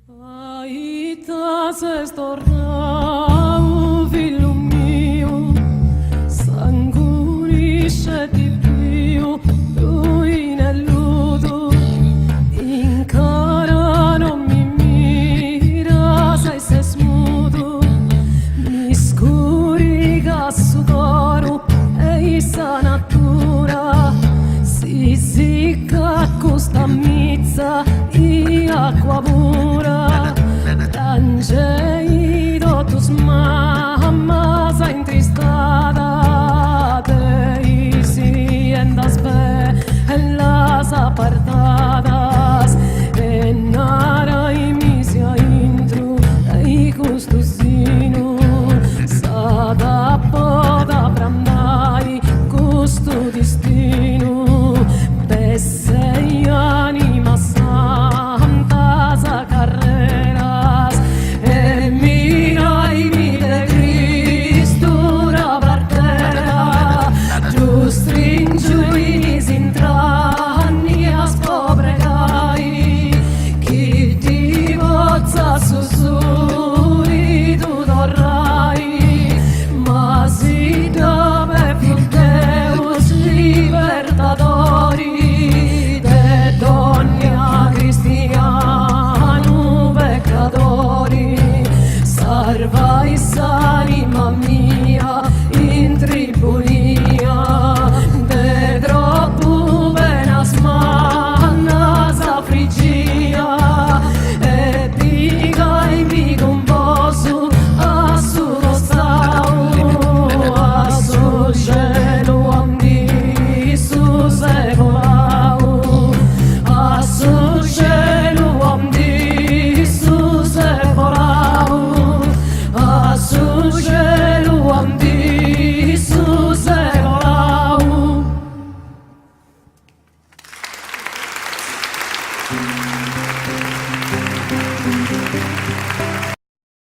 Aitas estornau, filu miu, sanguinisce di più, lui nell'udo, in cara non mi mira, sai se smudo, mi scuriga su coro e sa natura, si sicca costa mizza, e acqua pura, Angei tus mammas intristada te si endas be en las apartadas en nara y misia intru y gustusinu sada poda brandai gustu destinu besse anima santa sa carreras e mira y mi de Cristura partera giustringiuinis intranias pobregai chi ti vozza sussurri tu dorrai ma si dove Deus libertatori de donnia cristiano peccadori salvais anima mia in tribulia de troppo venas mannas affligia e pigai mi composu a su cielo andi su secolau a su cielo andi su secolau a su cielo andi su secolau.